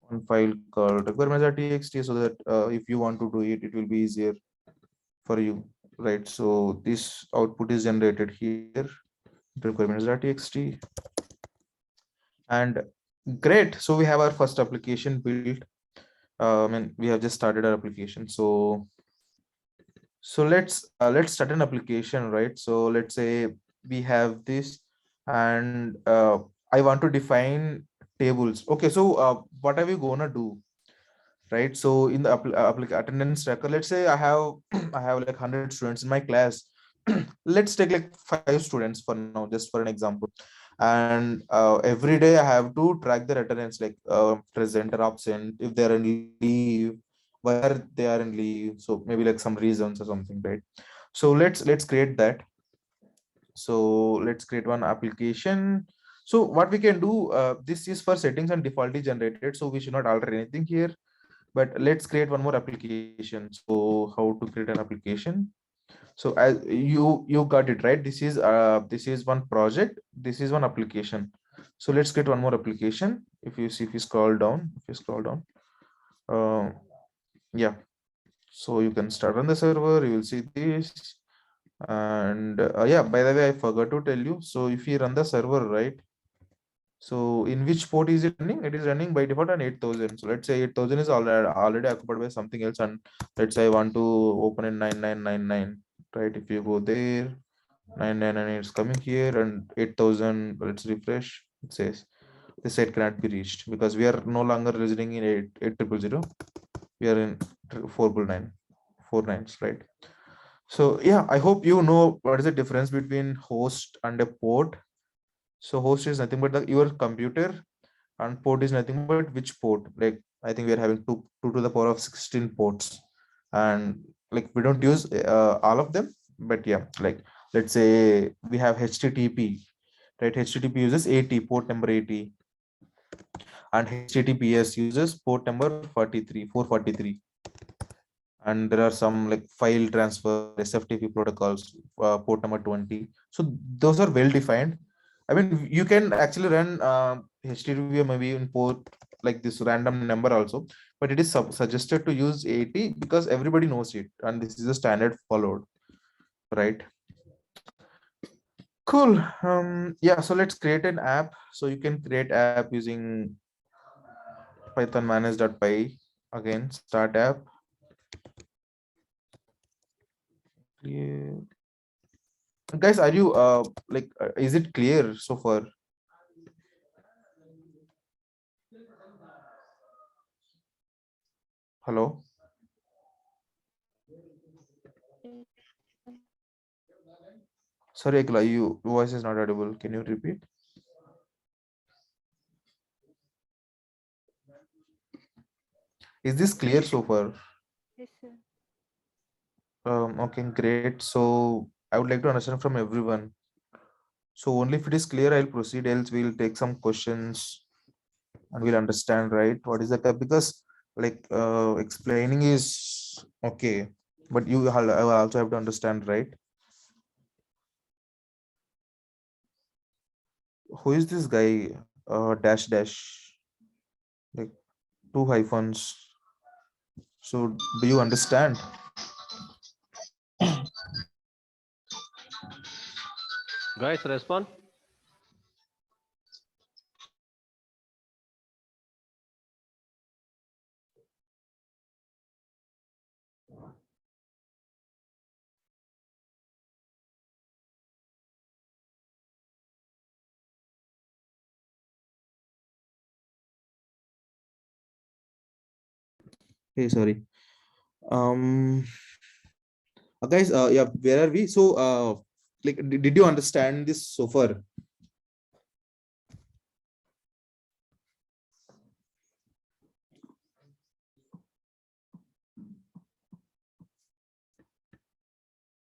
one file called requirements.txt so that if you want to do it, it will be easier for you, right? So this output is generated here, requirements.txt, and great. So we have our first application built. And we have just started our application. So let's start an application, right? So let's say we have this, and I want to define tables. Okay, so what are we gonna do, right? So in the attendance tracker, let's say I have I have like 100 students in my class. Let's take like 5 students for now, just for an example. And every day I have to track their attendance, like present or absent, if they're in leave, why are they are in leave, so maybe like some reasons or something, right? So let's create that. So let's create one application. So what we can do, this is for settings and defaultly generated, so we should not alter anything here. But let's create one more application. So how to create an application? So as you got it right, this is one project, this is one application. So let's get one more application. If you see, if you scroll down, uh, yeah, so you can start on the server, you will see this. And yeah, by the way, I forgot to tell you, so if you run the server, right, so in which port is it running? It is running by default on 8000. So let's say 8000 is already occupied by something else, and let's say I want to open in 9999, right? If you go there, 999 is coming here, and 8000. Let's refresh. It says the site cannot be reached because we are no longer residing in 8000. We are in 499, 49s, right? So yeah, I hope you know what is the difference between host and a port. So host is nothing but your computer, and port is nothing but which port. Like I think we are having two to the power of 16 ports, and like we don't use all of them. But yeah, like let's say we have HTTP, right? HTTP uses 80, port number 80, and HTTPS uses port number 43, 443. And there are some like file transfer SFTP protocols, port number 20. So those are well defined. I mean, you can actually run HTTP maybe in port like this random number also, but it is suggested to use 80 because everybody knows it, and this is a standard followed, right? Cool. Yeah, so let's create an app. So you can create app using python manage.py. Again, start app. Clear. Guys, are you like is it clear so far? Hello. Sorry, Akila, your voice is not audible. Can you repeat? Is this clear so far? Yes, sir. Okay, great. So I would like to understand from everyone. So only if it is clear, I'll proceed. Else, we'll take some questions and we'll understand, right? What is the because like explaining is okay, but you also have to understand, right? Who is this guy? Dash dash, like two hyphens. So do you understand? Guys, respond. Hey, sorry. Um, guys, yeah, where are we? So, like, did you understand this so far?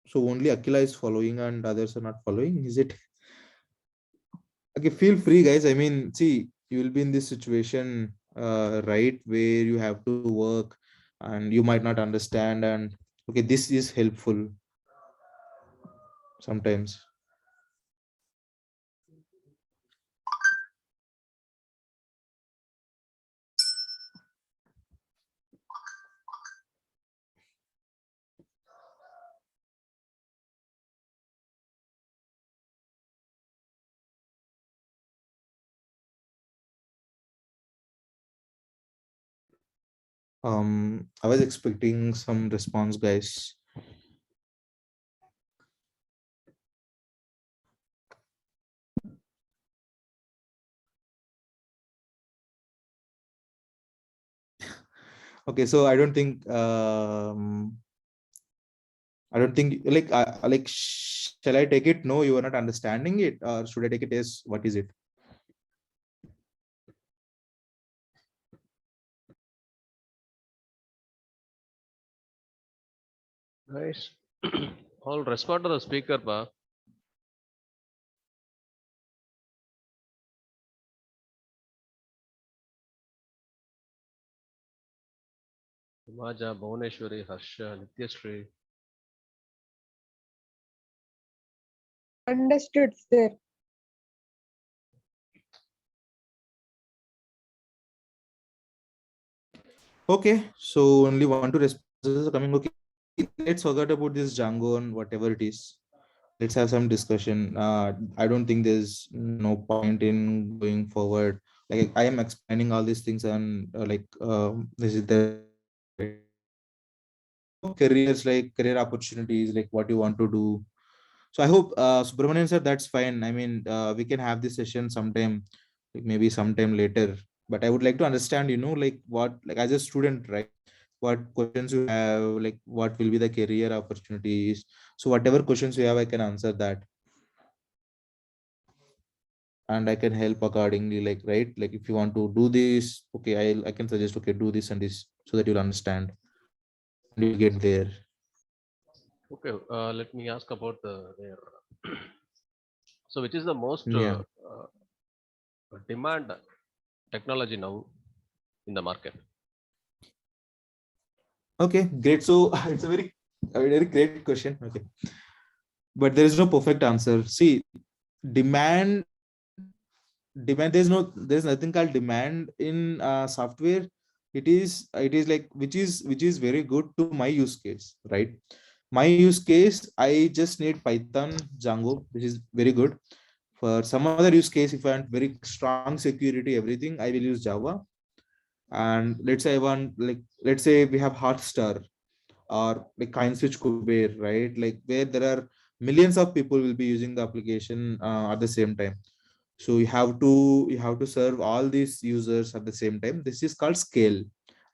So only Akila is following and others are not following. Is it okay? Feel free, guys. I mean, see, you will be in this situation, right, where you have to work, and you might not understand. And okay, this is helpful sometimes. I was expecting some response, guys. Okay, so I don't think like shall I take it? No, you are not understanding it, or should I take it as what is it? Guys, all respond to the speaker, pa. Maja, Bhuvaneshwari, Harsha, Nityashree. Understood, sir. Okay, so only one to responses are coming. Okay, let's forget about this Django and whatever it is. Let's have some discussion. I don't think there's no point in going forward. Like I am explaining all these things and this is the careers, like career opportunities, like what you want to do. So I hope Subramanian sir, that's fine. I mean, we can have this session sometime, like maybe sometime later. But I would like to understand, like what, like as a student, right? What questions you have, like what will be the career opportunities. So whatever questions you have, I can answer that, and I can help accordingly. Like right, like if you want to do this, okay, I can suggest, okay, do this and this, so that you'll understand and you'll get there. Okay, let me ask about their. So, which is the most Yeah. demand technology now in the market? Okay, great. So it's a very great question. Okay, but there is no perfect answer. See, demand, there's nothing called demand in software. It is like which is very good to my use case, right? My use case, I just need Python, Django, which is very good. For some other use case, if I want very strong security, everything, I will use Java. And let's say we have Hotstar or like Switch Kuber, right? Like where there are millions of people will be using the application at the same time. So you have to serve all these users at the same time. This is called scale,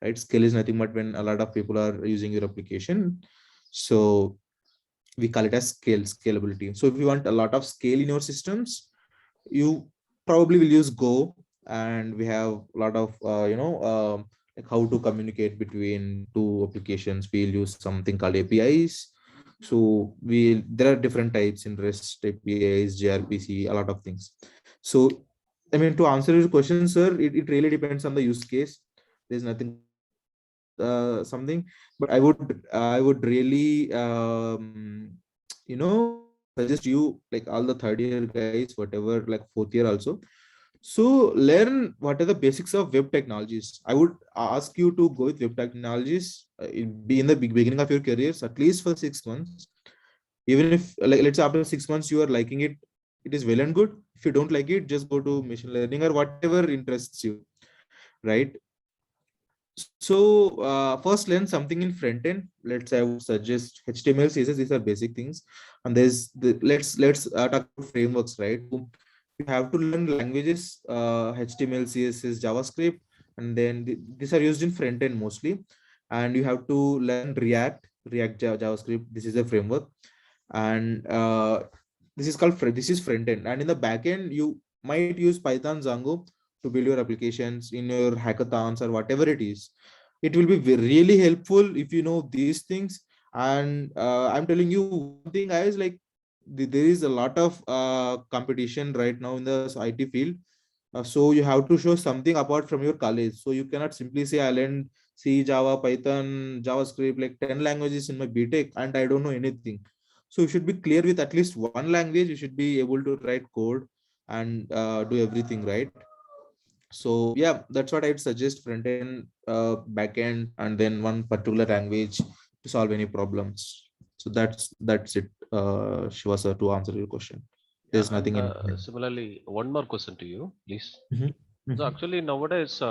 right? Scale is nothing but when a lot of people are using your application. So we call it as scalability. So if you want a lot of scale in your systems, you probably will use Go. And we have a lot of like how to communicate between two applications. We'll use something called APIs. So there are different types in REST APIs, gRPC, a lot of things. So I mean, to answer your question, sir, it really depends on the use case. There's nothing something, but I would really suggest you, like all the third year guys, whatever, like fourth year also. So learn what are the basics of web technologies. I would ask you to go with web technologies, be in the beginning of your careers, at least for 6 months. Even if, like, let's say after 6 months you are liking it, it is well and good. If you don't like it, just go to machine learning or whatever interests you, right? So first learn something in front end. Let's say I would suggest HTML, CSS. These are basic things. And let's talk about frameworks, right? So you have to learn languages, HTML, CSS, JavaScript, and then these are used in front end mostly. And you have to learn React JavaScript. This is a framework, and this is front end. And in the back end, you might use Python, Django to build your applications in your hackathons or whatever it is. It will be really helpful if you know these things. And I'm telling you one thing, guys, like there is a lot of competition right now in the IT field. So you have to show something apart from your college. So you cannot simply say I learned C, Java, Python, JavaScript, like 10 languages in my BTech, and I don't know anything. So you should be clear with at least one language. You should be able to write code and do everything right. So yeah, that's what I'd suggest: front end, back end, and then one particular language to solve any problems. So that's it, Shiva sir, to answer your question. Yeah, There's and nothing in. similarly, one more question to you, please. Mhm. So Mhm. actually nowadays,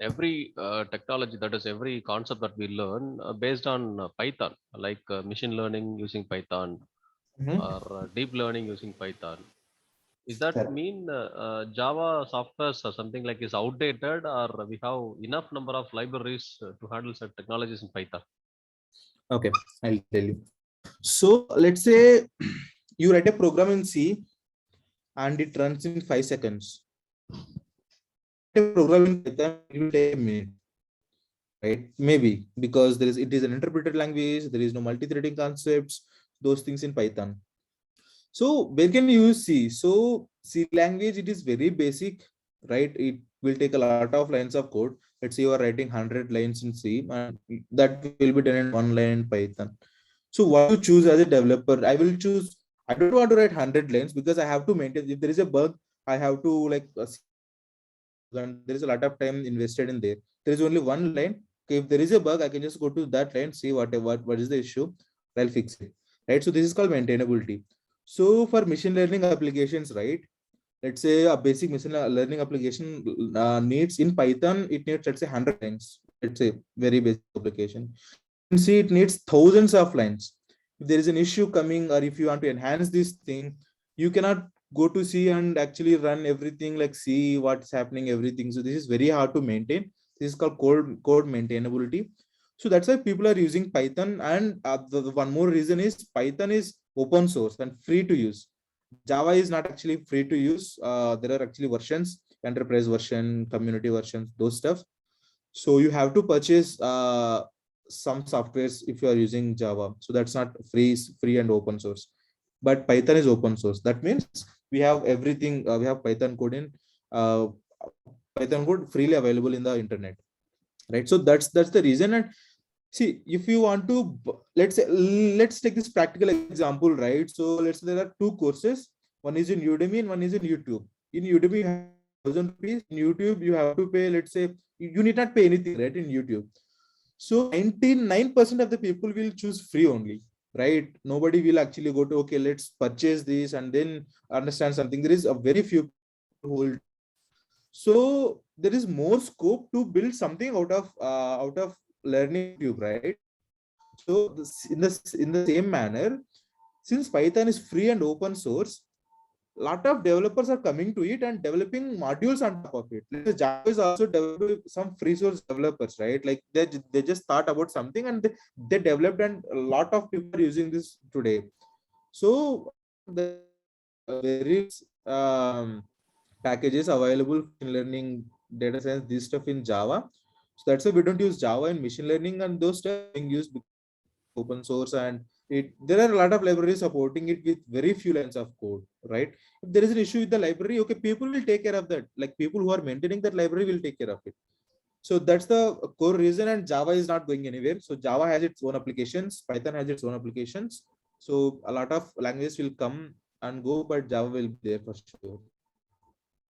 every technology, that is every concept that we learn based on Python, like machine learning using Python Mhm. or deep learning using Python. Is that Correct. mean Java software or something like is outdated, or we have enough number of libraries to handle such technologies in Python? Okay, I'll tell you. So let's say you write a program in C and it runs in 5 seconds. A program in Python, it will take a minute, right? Maybe because it is an interpreted language. There is no multi-threading concepts. Those things in Python. So where can you use C? So C language, it is very basic, right? It will take a lot of lines of code. Let's say you are writing 100 lines in C, and that will be done in one line in Python. So what you choose as a developer? I will choose. I don't want to write 100 lines because I have to maintain. If there is a bug, I have to like and there is a lot of time invested in there. There is only one line. Okay, if there is a bug, I can just go to that line, see what is the issue, I'll fix it. Right. So this is called maintainability. So for machine learning applications, right? Let's say a basic machine learning application needs in Python, it needs, let's say, 100 lines. Let's say very basic application. In C, it needs thousands of lines. If there is an issue coming, or if you want to enhance this thing, you cannot go to C and actually run everything, like see what's happening, everything. So this is very hard to maintain. This is called code maintainability. So that's why people are using Python. And the one more reason is Python is open source and free to use. Java is not actually free to use. There are actually versions, enterprise version, community versions, those stuff. So you have to purchase some softwares if you are using Java. So that's not free and open source. But Python is open source. That means we have everything. We have Python code in uh, Python code freely available in the internet, right? So that's the reason. And see, if you want to, let's take this practical example, right? So let's say there are two courses. One is in Udemy and one is in YouTube. In Udemy, you have 1,000 rupees. In YouTube, you have to pay, let's say, you need not pay anything, right? In YouTube. So 99% of the people will choose free only, right? Nobody will actually go to, okay, let's purchase this and then understand something. There is a very few who will. So there is more scope to build something out of learning YouTube, right? So in the same manner, since Python is free and open source, lot of developers are coming to it and developing modules on top of it. Django is also developing some free source developers, right? Like they just thought about something and they developed, and a lot of people are using this today. So the various packages available in learning, data science, this stuff in Java. So that's why we don't use Java in machine learning, and those stuff being used. open source, and there are a lot of libraries supporting it with very few lines of code, right? If there is an issue with the library, okay, people will take care of that. Like people who are maintaining that library will take care of it. So that's the core reason, and Java is not going anywhere. So Java has its own applications, Python has its own applications. So a lot of languages will come and go, but Java will be there for sure.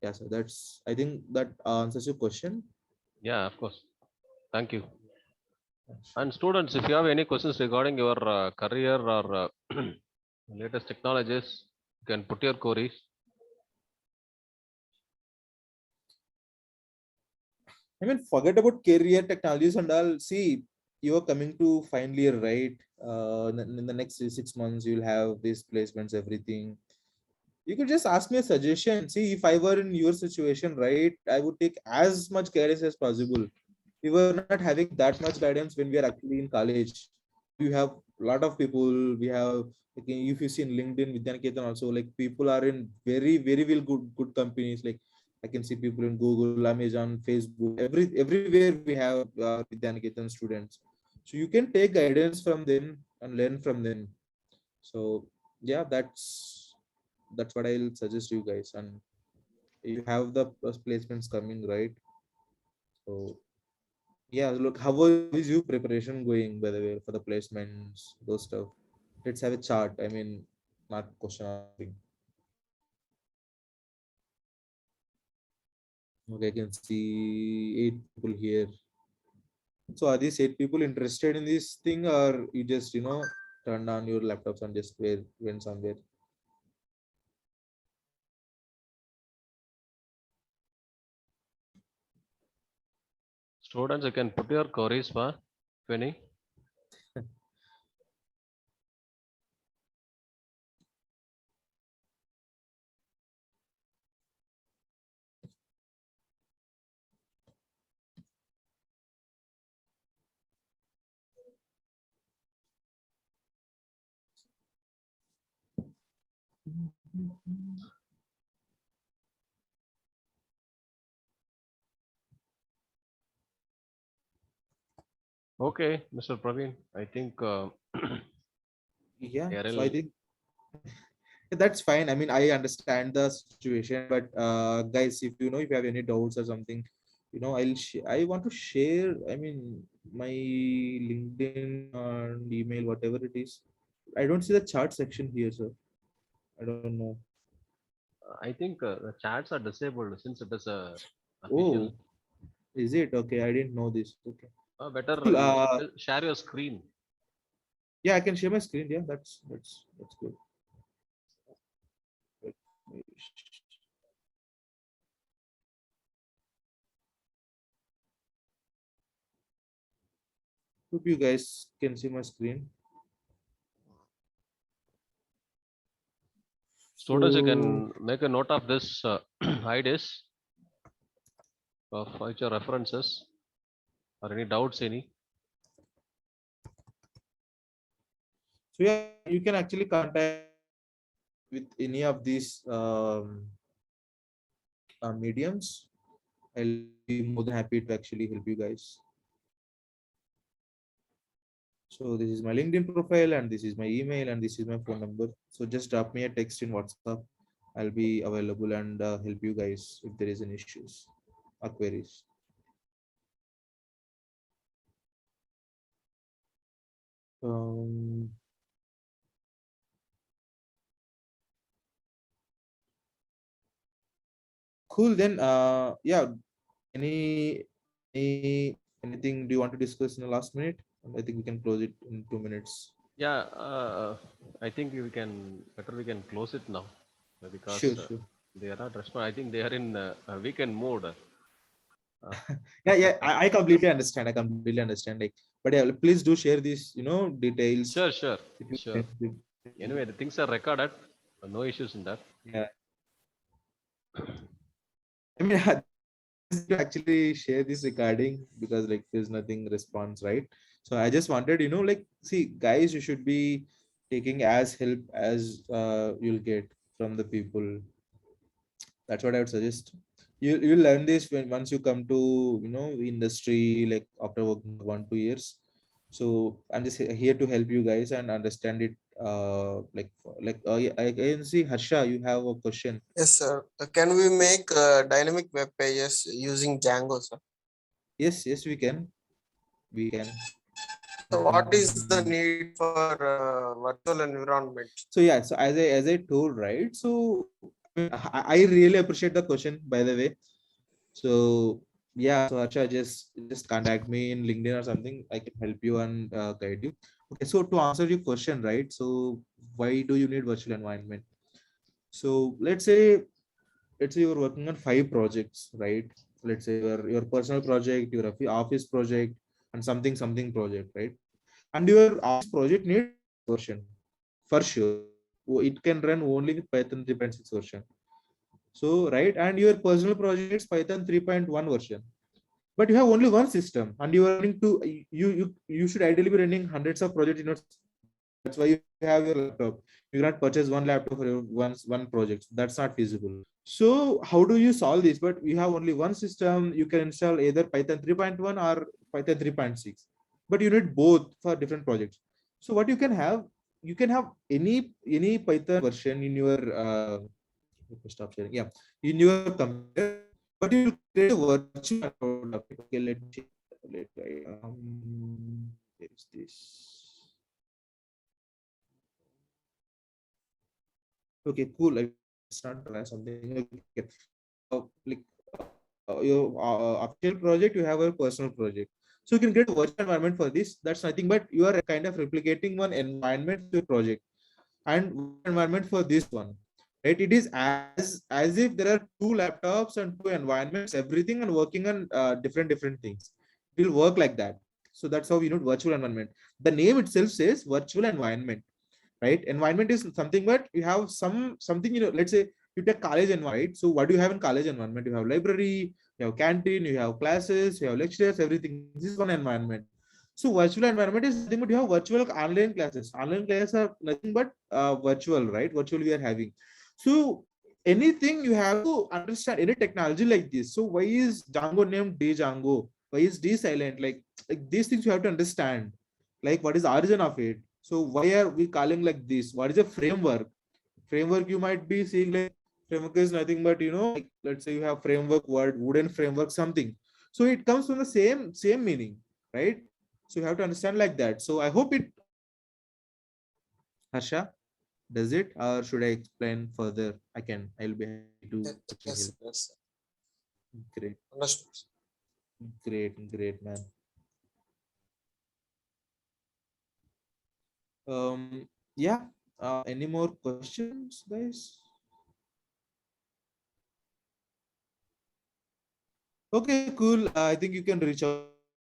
Yeah, so that's, I think that answers your question. Yeah, of course. Thank you. And students, if you have any questions regarding your career or latest technologies, you can put your queries. I mean, forget about career technologies and all. See, you are coming to final year, right? In the next 6 months, you'll have these placements, everything. You could just ask me a suggestion. See, if I were in your situation, right, I would take as much guidance as possible. We were not having that much guidance when we are actually in college. Now you have a lot of people. We have, like, if you see in LinkedIn, Vidyaniketan also, like people are in very, very well good companies. Like I can see people in Google, Amazon, Facebook, everywhere we have Vidyaniketan students. So you can take guidance from them and learn from them. So yeah, that's what I'll suggest you guys. And you have the placements coming, right? So yeah, look, how is your preparation going, by the way, for the placements, those stuff? Let's have a chart. I mean, not question asking. Okay, I can see 8 people here. So are these 8 people interested in this thing, or you just, turn on your laptops and just went somewhere? Students, you can put your queries for any. Okay, Mr. Praveen, I think Yeah, so I Errol, think that's fine. I mean, I understand the situation, but guys, if if you have any doubts or something, I want to share. I mean, my LinkedIn and email, whatever it is. I don't see the chat section here, sir. I don't know. I think the chats are disabled since it is a official. Oh, is it okay? I didn't know this. Okay, Better cool. you share your screen. Yeah, I can share my screen. Yeah, that's good. Let me Hope you guys can see my screen. Students, you So can make a note of this IDs for future references or any doubts, any. yeah, you can actually contact with any of these mediums. I'll be more than happy to actually help you guys. So this is my LinkedIn profile, and this is my email, and this is my phone number. So just drop me a text in WhatsApp. I'll be available and help you guys if there is any issues or queries. Um, cool. Then, yeah. Anything do you want to discuss in the last minute? I think we can close it in 2 minutes. Yeah, I think we can close it now because Sure, sure. they are not responding. I think they are in a weekend mode. Yeah, yeah. I completely understand. I completely understand. Like, but yeah, please do share these, details. Sure, sure, If you sure. can- Anyway, the things are recorded. No issues in that. Yeah. I mean, to actually share this recording because like there's nothing response, right? So I just wanted, like, see, guys, you should be taking as help as you'll get from the people. That's what I would suggest. You learn this when once you come to industry, like after working for 1 2 years. So I'm just here to help you guys and understand it. Yeah, I can see Harsha, you have a question. Yes, sir. Can we make dynamic web pages using Django, sir? Yes, we can. We can. So what is the Mm. need for virtual environment? So yeah, so as I told, right? So I mean, I really appreciate the question, by the way. So yeah, so Harsha, just contact me in LinkedIn or something. I can help you and guide you. Okay, so to answer your question, right? So why do you need virtual environment? So let's say you're working on 5 projects, right? Let's say your personal project, your office project, and something project, right? And your office project needs version for sure. It can run only with Python 3.6 version. So right, and your personal project needs Python 3.1 version. But you have only one system, and you are running to you should ideally be running hundreds of projects in your system. That's why you have your laptop. You cannot purchase one laptop for your one project. That's not feasible. So how do you solve this? But you have only one system. You can install either Python 3.1 or Python 3.6. But you need both for different projects. So what you can have any Python version in your let me stop sharing. Yeah, in your computer, but you will create a virtual account of it. Okay, let me check. There is this. Okay, cool. It's not something. Okay. Like your official project, you have a personal project. So you can create a virtual environment for this. That's nothing but you are kind of replicating one environment to your project and one environment for this one. Right? It is as if there are 2 laptops and 2 environments, everything and working on different things. It will work like that. So that's how we know virtual environment. The name itself says virtual environment, right? Environment is something, but you have something, let's say you take college environment, right? So what do you have in college environment? You have library, you have canteen, you have classes, you have lectures, everything. This is one environment. So virtual environment is nothing but you have virtual online classes. Online classes are nothing but virtual, right? Virtual we are having. So anything you have to understand any technology like this. So why is Django named Django? Why is D silent? Like these things you have to understand. Like what is the origin of it? So why are we calling like this? What is a framework? Framework you might be seeing like framework is nothing but like let's say you have framework word, wooden framework, something. So it comes from the same meaning, right? So you have to understand like that. So I hope it, Harsha, does it, or should I explain further? I'll be happy to actually Yes, help. yes. Great, Understood. great, man. Yeah. Any more questions, guys? Okay, cool. I think you can reach out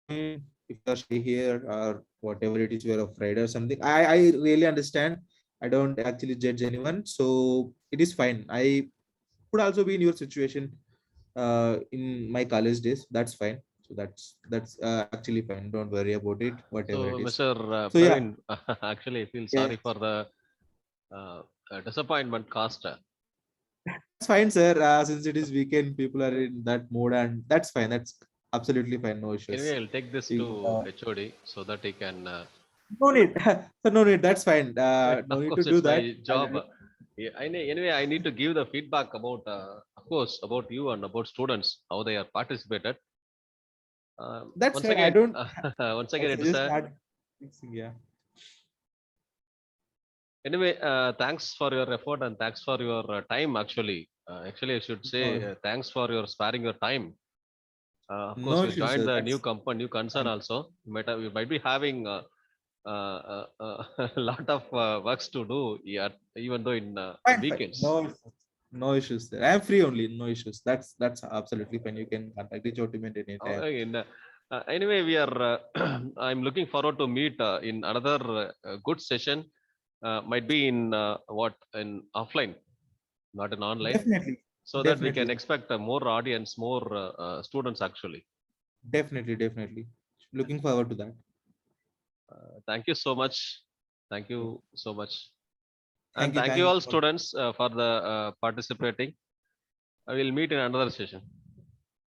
if you are shy here or whatever it is, you are afraid or something. I really understand. I don't actually judge anyone, so it is fine. I could also be in your situation in my college days. That's fine. So that's actually fine. Don't worry about it. Whatever So, it is. Mr. So yeah, Praveen, actually, I feel yeah, sorry for the disappointment caused. that's fine, sir. Since it is weekend, people are in that mode, and that's fine. That's absolutely fine. No Anyway, issues. I'll take this You, to HOD so that he can. no need. So no need. That's fine. No Of need to course, do it's that. my job. Yeah, anyway, I need to give the feedback about, of course, about you and about students how they are participated. That's Once fair. I again, don't. once I again, it is suggest a not fixing. Yeah. anyway. Thanks for your effort and thanks for your time. Actually, I should say No, thanks for your sparing your time. Of course, no you issues, joined sir. the new That's company, new concern fine. also. You might be having a lot of works to do. Yeah, even though in Fine. weekends. No issues there. I'm free only. No issues. That's absolutely fine. You can contact each out to me at any time. In, anyway, we are. I'm looking forward to meet in another good session. Might be in what in offline, not in online, Definitely. so that we Definitely. can expect more audience, more students actually. Definitely. Looking forward to that. Thank you so much. Thank you so much, and Thank you. thank you Thank you. all students for the participating. I will meet in another session.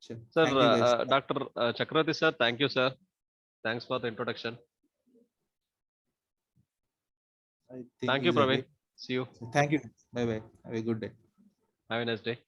Sure. Sir, Thank you, guys. Dr. Chakravarti sir, thank you, sir. Thanks for the introduction. I think Thank you, he's away. Praveen. See you. Thank you. Bye bye. Have a good day. Have a nice day.